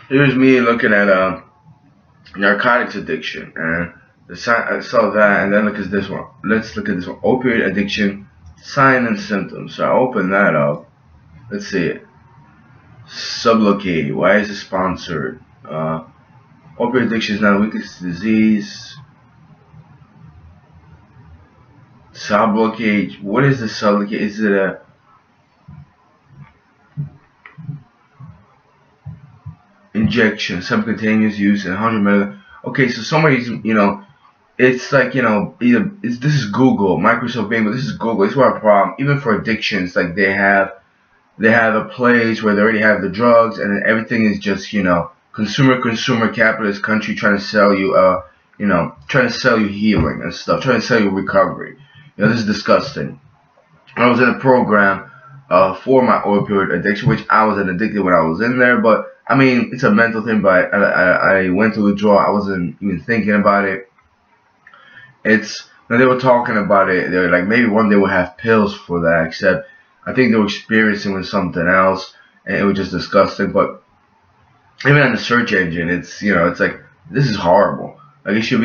Here's me looking at narcotics addiction, and I saw that, and then look at this one. Let's look at this one: opioid addiction, sign and symptoms. So I open that up. Let's see it. Sublocade. Why is it sponsored? Opioid addiction is not a weakest disease. Sublocade. What is the sublocade? Is it a injection, subcutaneous use in 100 milligrams? Okay, so somebody's, it's like, this is Google, Microsoft Bing, but this is Google. It's what a problem. Even for addictions, like they have a place where they already have the drugs, and then everything is just, consumer capitalist country trying to sell you, trying to sell you healing and stuff, trying to sell you recovery. This is disgusting. I was in a program for my opioid addiction, which I wasn't addicted when I was in there, but I mean, it's a mental thing. But I went to withdraw. I wasn't even thinking about it. It's when they were talking about it, they were like, maybe one day we'll have pills for that. Except I think they were experiencing with something else, and it was just disgusting. But even on the search engine, it's like, this is horrible. Like, there should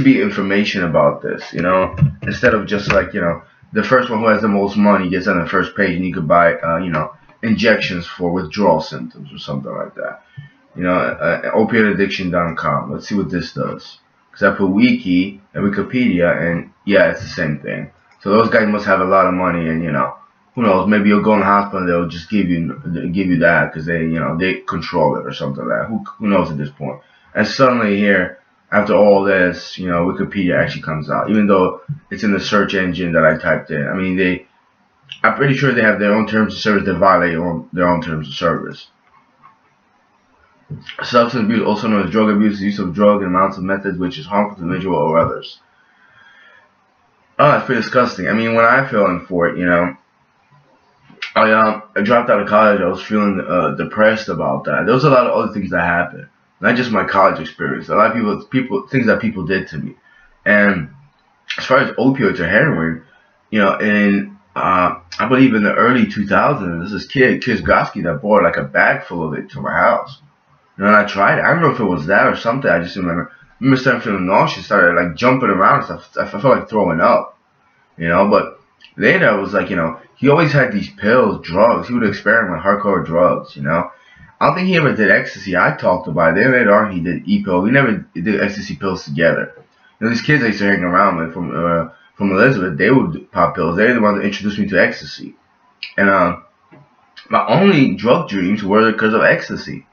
be information about this, instead of just like, the first one who has the most money gets on the first page, and you could buy, injections for withdrawal symptoms or something like that. Opioidaddiction.com. Let's see what this does. Because I put Wiki and Wikipedia, and yeah, it's the same thing. So those guys must have a lot of money, and who knows? Maybe you'll go in the hospital and they'll just give you that because they control it or something like that. Who knows at this point? And suddenly here, after all this, Wikipedia actually comes out, even though it's in the search engine that I typed in. I mean, I'm pretty sure they have their own terms of service that violate their own terms of service. Substance abuse, also known as drug abuse, is the use of drug in amounts of methods which is harmful to the individual or others. Oh, that's pretty disgusting. I mean, when I fell in for it, I dropped out of college. I was feeling depressed about that. There was a lot of other things that happened, not just my college experience. A lot of things that people did to me. And as far as opioids or heroin, in I believe in the early 2000s, there's this kid, Kizgoski, that brought like a bag full of it to my house. And I tried it. I don't know if it was that or something. I just remember. I remember starting feeling nauseous, started like jumping around and stuff. I felt like throwing up, But later I was like, he always had these pills, drugs. He would experiment with hardcore drugs, I don't think he ever did ecstasy. I talked about it. Then later on he did e-pill. We never did ecstasy pills together. These kids I used to hang around with from Elizabeth, they would pop pills. They're the ones that introduced me to ecstasy. And my only drug dreams were because of ecstasy.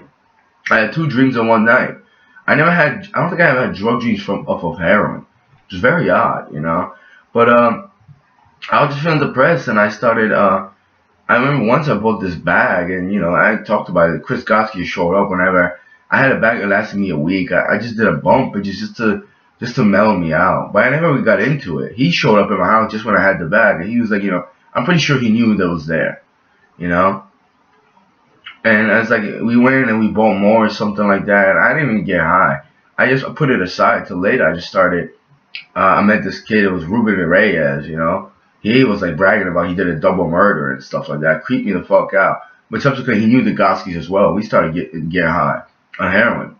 I had two dreams in one night. I don't think I ever had drug dreams from off of heroin, which is very odd, But I was just feeling depressed, and I started. I remember once I bought this bag, and I talked about it. Chris Gotsky showed up whenever I had a bag that lasted me a week. I just did a bump, but just to mellow me out. But I never really got into it. He showed up at my house just when I had the bag, and he was like, I'm pretty sure he knew that was there, you know. And I was like, we went and we bought more or something like that. I didn't even get high. I just put it aside till later. I just started. I met this kid. It was Ruben Reyes. He was like bragging about he did a double murder and stuff like that. Creeped me the fuck out. But subsequently, he knew the Goskies as well. We started getting high on heroin.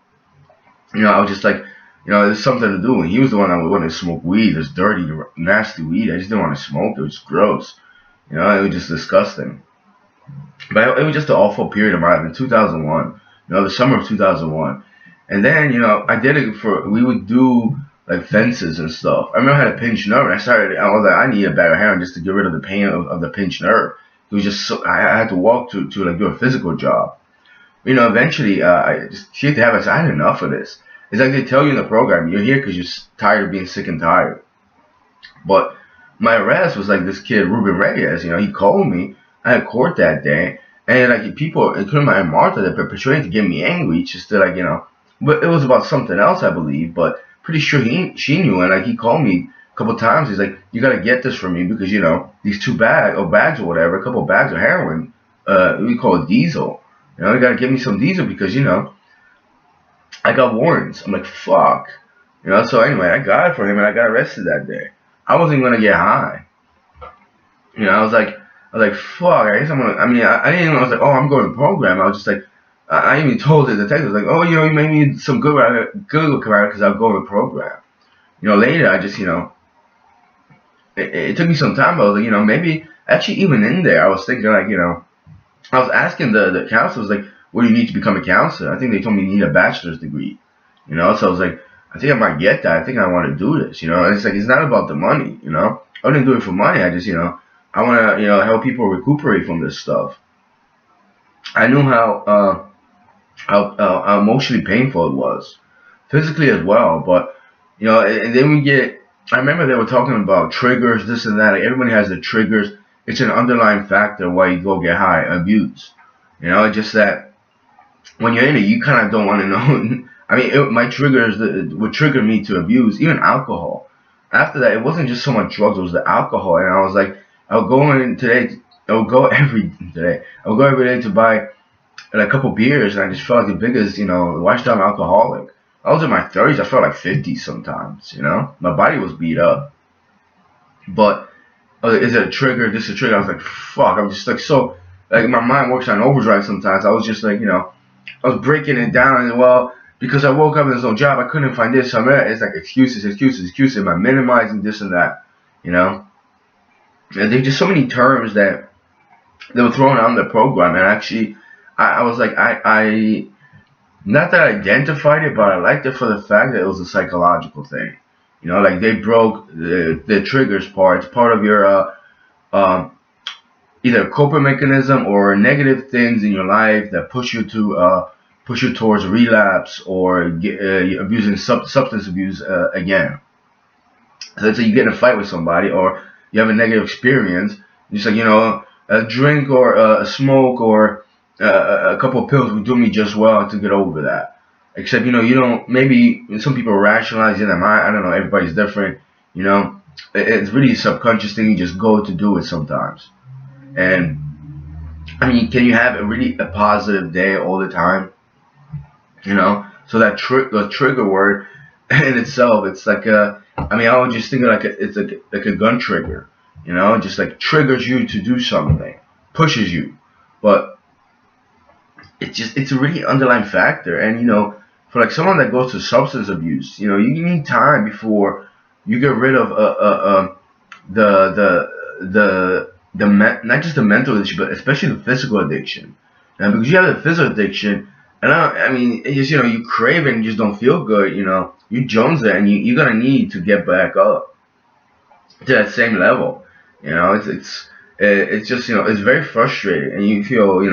I was just like, there's something to do. And he was the one that wanted to smoke weed. This dirty, nasty weed. I just didn't want to smoke. It was gross. It was just disgusting. But it was just an awful period of my life in 2001. The summer of 2001. And then, I did it we would do like fences and stuff. I remember I had a pinched nerve, and I was like, I need a bag of heroin just to get rid of the pain of the pinched nerve. It was just so, I had to walk to like do a physical job. Eventually, I just shit to have. I said, I had enough of this. It's like they tell you in the program, you're here because you're tired of being sick and tired. But my arrest was like this kid, Ruben Reyes. He called me. I had court that day, and like people, including my Aunt Martha, that were portraying to get me angry, just to like but it was about something else, I believe. But pretty sure she knew, and like he called me a couple times. He's like, you gotta get this for me because these bags or whatever, a couple bags of heroin, we call it diesel. You gotta give me some diesel because I got warrants. I'm like, fuck. So anyway, I got it for him, and I got arrested that day. I wasn't even gonna get high. I was like, fuck. I guess I'm gonna. I mean, I didn't even. I was like, oh, I'm going to program. I was just like, I even told the detective, like, oh, you made me some good look around because I'll go in the program. Later, I just, it took me some time, but I was like, maybe, actually, even in there, I was thinking, like, I was asking the counselors, like, what do you need to become a counselor? I think they told me you need a bachelor's degree, so I was like, I think I might get that. I think I want to do this, and it's like, it's not about the money, I didn't do it for money. I just, I want to, help people recuperate from this stuff. I knew how emotionally painful it was, physically as well. But and then we get. I remember they were talking about triggers, this and that. Like everybody has the triggers. It's an underlying factor why you go get high, abuse. It's just that when you're in it, you kind of don't want to know. I mean, my triggers would trigger me to abuse, even alcohol. After that, it wasn't just so much drugs; it was the alcohol, and I was like, I'll go in today. I'll go every day. I'll go every day to buy and a couple beers, and I just felt like the biggest, washed down alcoholic. I was in my 30s. I felt like 50 sometimes. My body was beat up. But is it a trigger? This is a trigger. I was like, fuck. I'm just like so. Like my mind works on overdrive sometimes. I was just like, I was breaking it down, and well, because I woke up and there's no job, I couldn't find this. So it's like excuses, excuses, excuses. Am I minimizing this and that? You know. And there's just so many terms that they were throwing on the program, and actually, I was like, I not that I identified it, but I liked it for the fact that it was a psychological thing. Like they broke the triggers part. It's part of your um, either coping mechanism or negative things in your life that push you towards relapse or abusing substance abuse again. So let's say you get in a fight with somebody or you have a negative experience, just like a drink or a smoke or a couple of pills would do me just well to get over that. Except you don't. Maybe some people rationalize in their mind. I don't know. Everybody's different. It's really a subconscious thing. You just go to do it sometimes. And I mean, can you have a positive day all the time? So that the trigger word in itself, it's like a. I mean, I was just thinking it's like a gun trigger. Just like triggers you to do something, pushes you, but it's a really underlying factor. And for like someone that goes to substance abuse, you need time before you get rid of the not just the mental issue, but especially the physical addiction. And because you have the physical addiction, and I mean, it's just you crave it and you just don't feel good. You jones it, and you're gonna need to get back up to that same level. It's just it's very frustrating, and you feel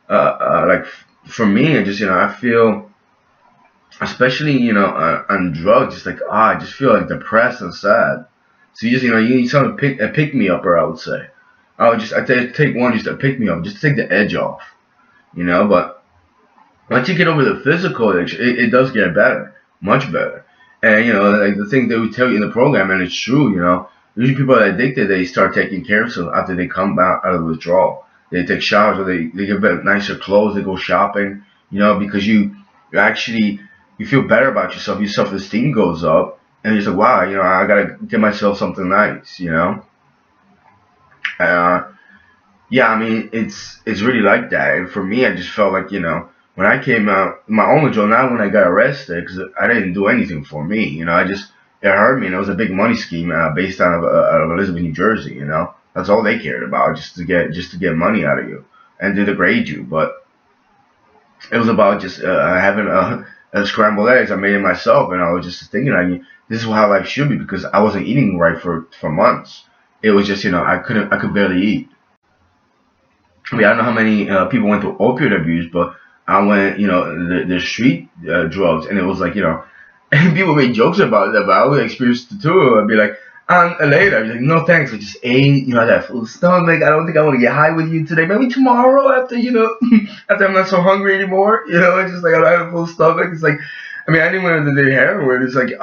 like for me, it just I feel, especially on drugs, just like I just feel like depressed and sad. So you just you need something to pick me up, or I would say I take one just to pick me up, just to take the edge off, But once you get over the physical addiction, it does get better, much better. And like the thing they would tell you in the program, and it's true, usually people that are addicted, they start taking care of themselves after they come out of withdrawal. They take showers, or they get better, nicer clothes, they go shopping, because you actually you feel better about yourself, your self esteem goes up, and you're like, wow, I gotta get myself something nice, uh, yeah, I mean, it's really like that. And for me, I just felt like when I came out, my own job, not when I got arrested, because I didn't do anything for me. I just it hurt me, and it was a big money scheme based out of Elizabeth, New Jersey. That's all they cared about, just to get money out of you and to degrade you. But it was about just having a scrambled eggs. I made it myself, and I was just thinking, I mean, this is how life should be because I wasn't eating right for months. It was just I could barely eat. I mean, I don't know how many people went through opioid abuse, but I went, the street drugs, and it was like, and people made jokes about that, but I would experience it too. I'd be like, later, I'd be like, no thanks, I just ate, I had full stomach. I don't think I want to get high with you today. Maybe tomorrow after, after I'm not so hungry anymore. It's just like I have a full stomach. It's like, I mean, anyone that did heroin, it's like,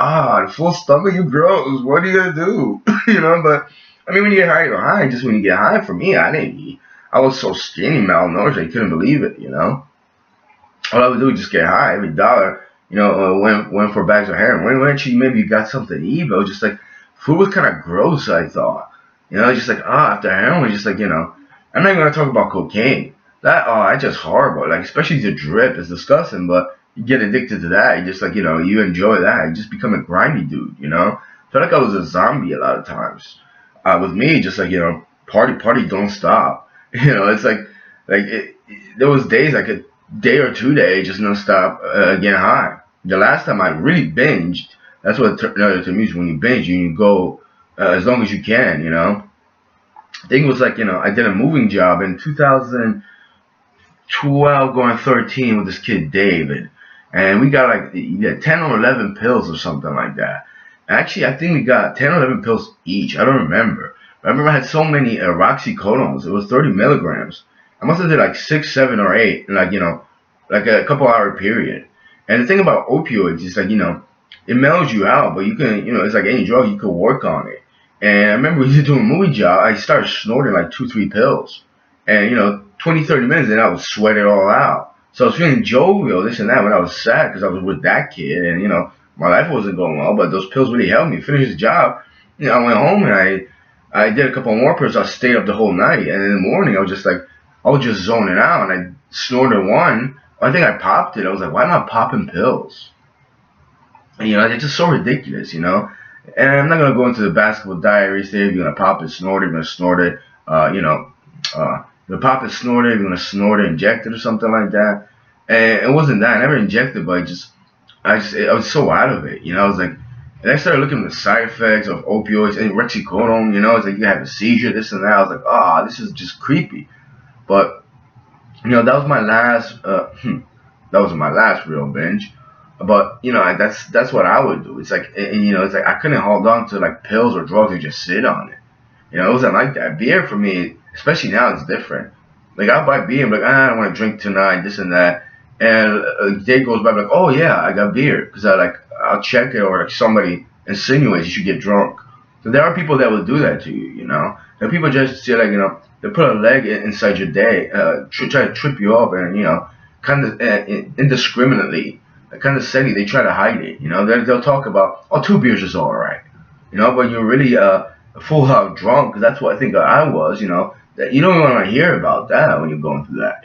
full stomach, you gross. What are you gonna do? But I mean, when you get high, you're high. Just when you get high, for me, I didn't eat. I was so skinny, malnourished, I couldn't believe it. All I would do was just get high. Every dollar, went for bags of heroin. When actually maybe you got something to eat, but it was just like food was kind of gross. I thought, just like after heroin, just like I'm not even gonna talk about cocaine. That's just horrible. Like especially the drip is disgusting, but you get addicted to that. You just like you enjoy that. You just become a grimy dude. I feel like I was a zombie a lot of times. With me, just like party don't stop. It's like there was days like a day or 2 days just non stop getting high. The last time I really binged, that's what to me is when you binge, you go as long as you can. I think it was like I did a moving job in 2012 going 13 with this kid David, and we got like 10 or 11 pills or something like that. Actually, I think we got 10 or 11 pills each. I don't remember. But I remember I had so many roxycodones. It was 30 milligrams. I must have did like 6, 7, or 8 in like a couple hour period. And the thing about opioids is like it mellows you out, but you can it's like any drug, you can work on it. And I remember we were doing a movie job. I started snorting like 2, 3 pills, and 20, 30 minutes, and I would sweat it all out. So I was feeling jovial, this and that, when I was sad because I was with that kid, and my life wasn't going well. But those pills really helped me finish the job. I went home and I did a couple more pills. I stayed up the whole night, and in the morning I was just zoning out, and I snorted one. I think I popped it. I was like, why am I popping pills? And, it's just so ridiculous. And I'm not gonna go into the basketball diaries there. If you're gonna pop it, snort it, you're gonna snort it. The pop it, snort it, you're gonna snort it, inject it, or something like that. And it wasn't that. I never injected, but I was so out of it. I was like, and I started looking at the side effects of opioids and oxycodone. It's like you have a seizure, this and that. I was like, this is just creepy. But that was my last. That was my last real binge. But that's what I would do. It's like, and it's like I couldn't hold on to like pills or drugs and just sit on it. It wasn't like that. Beer for me, especially now, it's different. Like I'll buy beer, I'm like, I don't want to drink tonight, this and that. And a day goes by, I'm like, oh yeah, I got beer, because I'll check it, or like somebody insinuates you should get drunk. So there are people that will do that to you. There are people just say like they put a leg inside your day, try to trip you up, and kind of indiscriminately, kind of silly. They try to hide it. They'll talk about, oh, 2 beers is all right. But you're really full out drunk, because that's what I think I was. That you don't want to hear about that when you're going through that.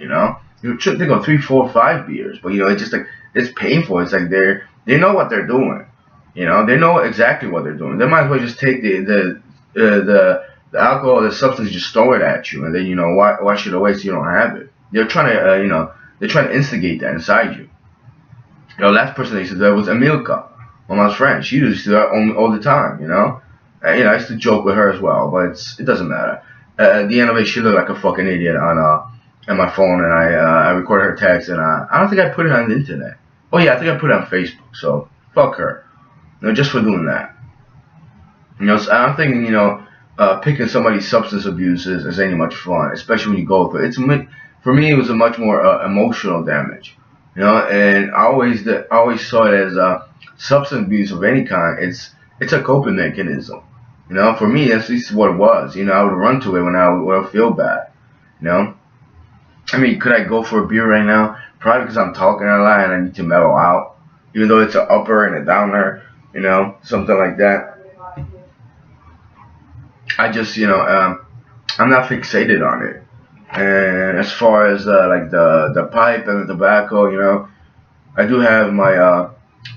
You should think of 3, 4, 5 beers, but it's just like it's painful. It's like they know what they're doing. They know exactly what they're doing. They might as well just take the alcohol, the substance, just throw it at you, and then wash it away so you don't have it. They're trying to they're trying to instigate that inside you. Last person they used to do that was Emilka, one of my friends. She used to do that all the time. And, I used to joke with her as well, but it doesn't matter. At the end of it, she looked like a fucking idiot on my phone, and I recorded her text, and I don't think I put it on the internet. Oh yeah, I think I put it on Facebook. So fuck her, just for doing that. So I don't think picking somebody's substance abuse is any much fun, especially when you go through it. For me, it was a much more emotional damage. And I always saw it as substance abuse of any kind. It's a coping mechanism. For me, that's at least what it was. I would run to it when I would feel bad. I mean, could I go for a beer right now? Probably because I'm talking a lot and I need to mellow out. Even though it's an upper and a downer, something like that. I just, I'm not fixated on it. And as far as like the pipe and the tobacco, I do have my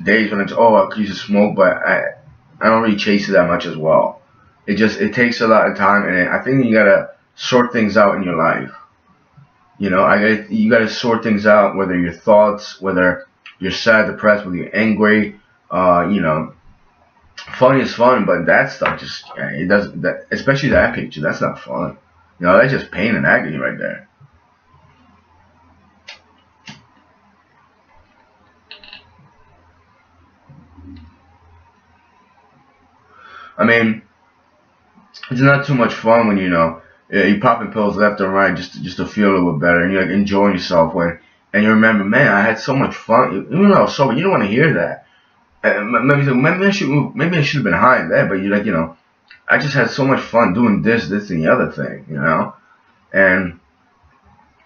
days when it's I could use to smoke, but I don't really chase it that much as well. It takes a lot of time, and I think you gotta sort things out in your life. You gotta sort things out, whether your thoughts, whether you're sad, depressed, whether you're angry. Fun is fun, but that stuff just it doesn't. Especially that picture, that's not fun. That's just pain and agony right there. I mean, it's not too much fun when you're popping pills left and right just to feel a little bit better, and you're like enjoying yourself and you remember, man, I had so much fun. Even though I was sober, you don't want to hear that. Maybe I should have been high in that, but you're like, I just had so much fun doing this, and the other thing, and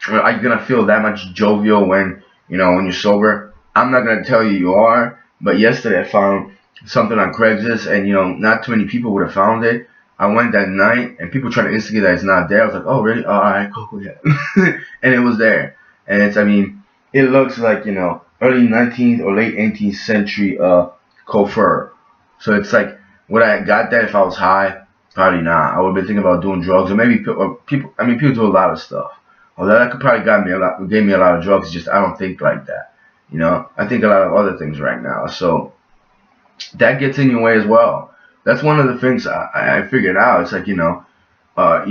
are you gonna feel that much jovial when you're sober? I'm not gonna tell you are, but yesterday I found something on Craigslist, and not too many people would have found it. I went that night, and people try to instigate that it's not there. I was like, oh really? Oh, all right, cool, yeah. And it was there, and it's, I mean, it looks like, early 19th or late 18th century coiffure. So it's like, would I got that if I was high? Probably not. I would have been thinking about doing drugs, or maybe people. I mean, people do a lot of stuff. Although that could probably gave me a lot of drugs. It's just I don't think like that. I think a lot of other things right now. So that gets in your way as well. That's one of the things I figured out. It's like, I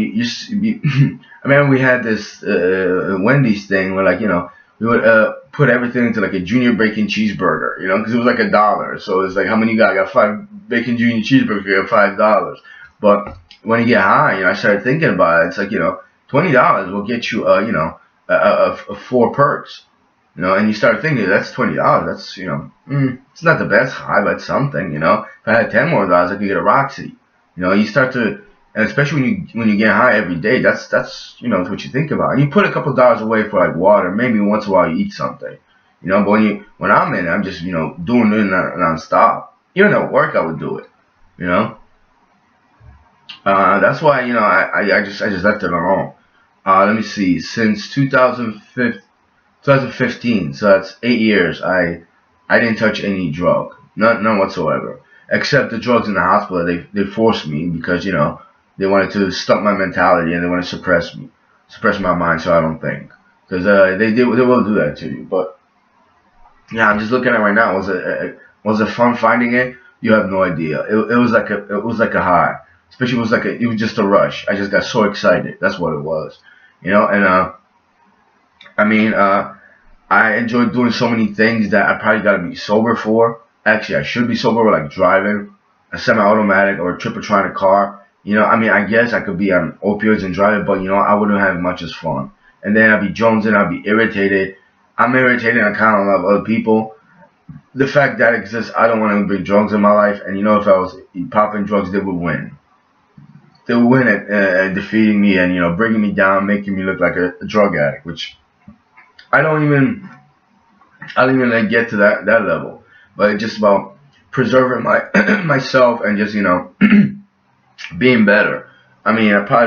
remember we had this Wendy's thing where, like, we would put everything into like a junior bacon cheeseburger, because it was like $1. So it's like, how many you got? I got 5 bacon junior cheeseburgers. You got $5. But when you get high, I started thinking about it. It's like, $20 will get you, four perks. And you start thinking that's $20. That's, it's not the best high, but it's something. If I had $10 more, I could get a Roxy. You start to, and especially when you get high every day, that's that's what you think about. And you put a couple dollars away for like water. Maybe once in a while you eat something. But when I'm in it, I'm just doing it non-stop. Even at work, I would do it. You know. That's why I just left it alone. Let me see. Since 2015, so that's 8 years. I didn't touch any drug, none whatsoever, except the drugs in the hospital. They forced me because they wanted to stunt my mentality and they want to suppress my mind so I don't think. Because they will do that to you. But yeah, I'm just looking at it right now. Was it fun finding it? You have no idea. It was like a high. Especially it was just a rush. I just got so excited. That's what it was. And I mean, I enjoy doing so many things that I probably gotta be sober for. Actually, I should be sober, like driving a semi-automatic or a triple trying a car. I mean, I guess I could be on opioids and driving, but I wouldn't have much as fun. And then I'd be jonesing, I'd be irritated. I'm irritated on account of other people. The fact that exists, I don't want to bring drugs in my life. And if I was popping drugs, they would win. They would win at defeating me and bringing me down, making me look like a drug addict, which I don't even like get to that level, but it's just about preserving my myself and just being better. I mean, if I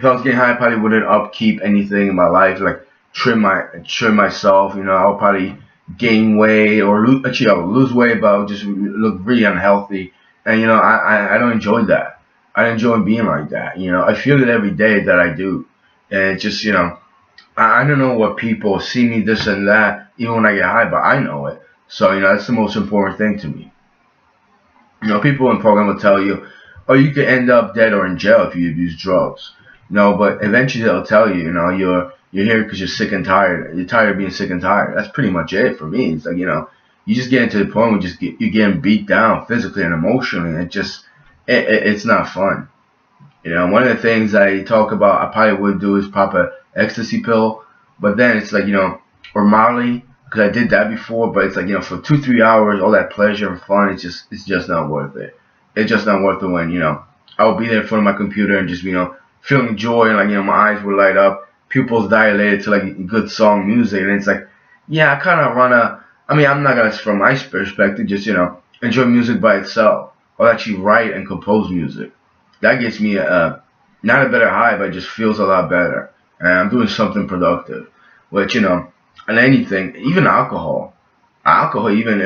was getting high, I probably wouldn't upkeep anything in my life, like trim myself. I'll probably gain weight or actually I'll lose weight, but I'll just look really unhealthy. And I don't enjoy that. I enjoy being like that. I feel it every day that I do, and it's just I don't know what people see me this and that, even when I get high, but I know it. So, that's the most important thing to me. People in program will tell you, oh, you could end up dead or in jail if you abuse drugs. But eventually they'll tell you, you're here because you're sick and tired. You're tired of being sick and tired. That's pretty much it for me. It's like, you just get into the point where you're getting beat down physically and emotionally, and it's not fun. One of the things I talk about, I probably would do is pop a ecstasy pill, but then it's like, or Molly, because I did that before, but it's like, for 2-3 hours, all that pleasure and fun, it's just not worth it. It's just not worth it when, I'll be there in front of my computer and just, feeling joy and like, my eyes will light up, pupils dilated to like good song music, and it's like, yeah, I kind of I mean, I'm not gonna, from my perspective, just, enjoy music by itself, or actually write and compose music. That gets me not a better high, but it just feels a lot better. And I'm doing something productive, which and anything, even alcohol even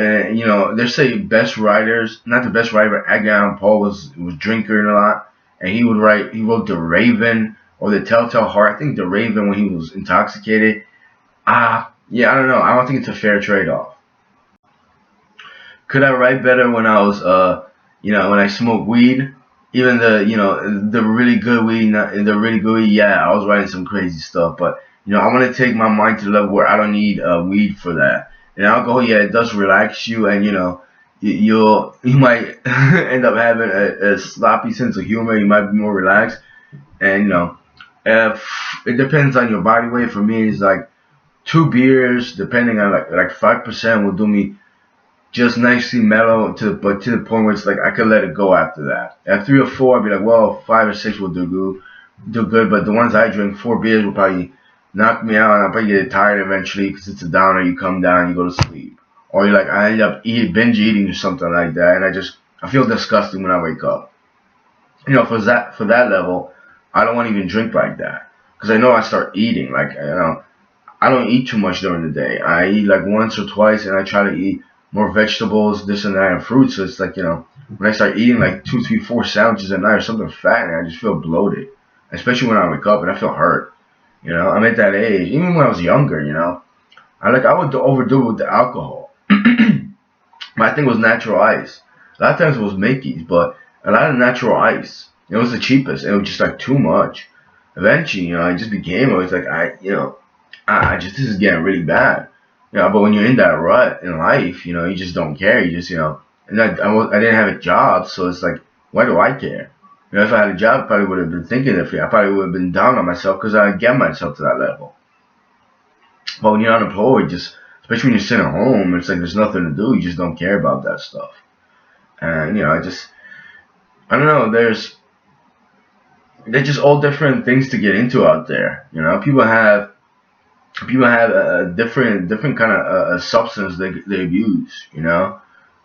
they say best writers, not the best writer, but Edgar Allan Poe was drinking a lot, and he wrote The Raven or The Telltale Heart. I think The Raven when he was intoxicated. Yeah, I don't know. I don't think it's a fair trade off. Could I write better when I was when I smoked weed? Even the really good weed, the really good weed, yeah, I was writing some crazy stuff, but I want to take my mind to the level where I don't need weed for that. And alcohol, yeah, it does relax you, and you might end up having a sloppy sense of humor. You might be more relaxed, and if it depends on your body weight. For me, it's like 2 beers, depending on like 5% will do me just nicely mellow but to the point where it's like I could let it go after that. At 3 or 4, I'd be like, well, 5 or 6 will do good. But the ones I drink, 4 beers will probably knock me out, and I'll probably get tired eventually because it's a downer. You come down, you go to sleep, or you like I end up binge eating or something like that, and I feel disgusting when I wake up. For that level, I don't want to even drink like that because I know I start eating. Like, I don't eat too much during the day. I eat like once or twice, and I try to eat more vegetables, this and that, and fruits. So it's like, when I start eating like two, three, four sandwiches at night or something fattening, I just feel bloated. Especially when I wake up and I feel hurt. I'm at that age. Even when I was younger, I would overdo it with the alcohol. My thing was natural ice. A lot of times it was Mickey's, but a lot of natural ice. It was the cheapest. And it was just like too much. Eventually, it just became. It was like I just this is getting really bad. But when you're in that rut in life, you just don't care. You just and I didn't have a job, so it's like, why do I care? If I had a job, I probably would have been thinking differently. I probably would have been down on myself because I get myself to that level. But when you're unemployed, just especially when you're sitting at home, it's like there's nothing to do. You just don't care about that stuff. And I don't know. They're just all different things to get into out there. People have a different kind of substance they abuse.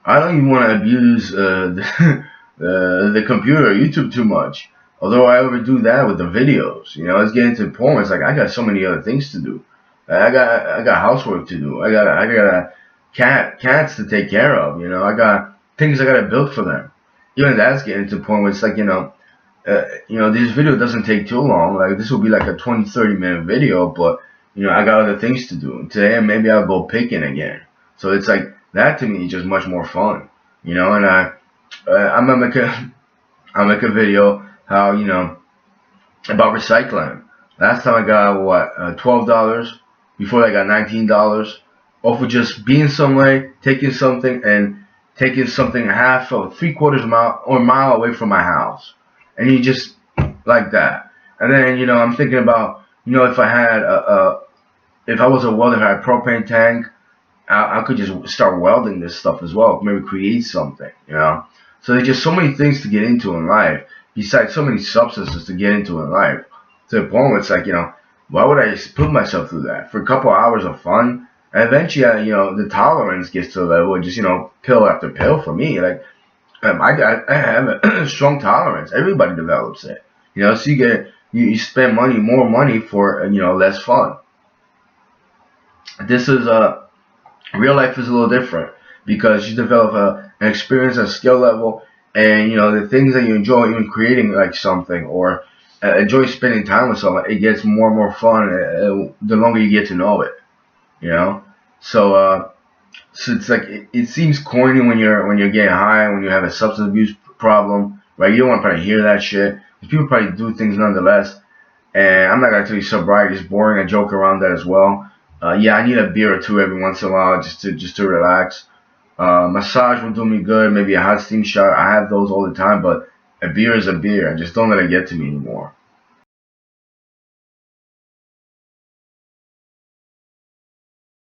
I don't even want to abuse the computer or YouTube too much. Although I overdo that with the videos. It's getting to the point where it's like I got so many other things to do. I got housework to do. I got cats to take care of. I got things I gotta build for them. Even that's getting to the point where it's like this video doesn't take too long. Like this will be like a 20-30 minute video, but I got other things to do. Today maybe I'll go picking again. So it's like that to me is just much more fun. And I'm gonna make a video how about recycling. Last time I got what $12. Before I got $19 off of just being somewhere, taking something half or three-quarters mile or a mile away from my house, and you just like that. And then I'm thinking about if I had if I was a welder, if I had a propane tank, I could just start welding this stuff as well. Maybe create something. So there's just so many things to get into in life, besides so many substances to get into in life. To the point where it's like, why would I put myself through that for a couple hours of fun? And eventually, the tolerance gets to the level of just, pill after pill for me. Like, I have a strong tolerance. Everybody develops it. So you spend more money for, less fun. This is real life is a little different because you develop an experience, a skill level, and the things that you enjoy, even creating like something or enjoy spending time with someone. It gets more and more fun the longer you get to know it. You know, so so it's like it seems corny when you're getting high, when you have a substance abuse problem, right? You don't want to probably hear that shit. People probably do things nonetheless. And I'm not gonna tell you sobriety is boring. I joke around that as well. Yeah, I need a beer or two every once in a while just to relax. Massage will do me good. Maybe a hot steam shower. I have those all the time, but a beer is a beer. I just don't let it get to me anymore.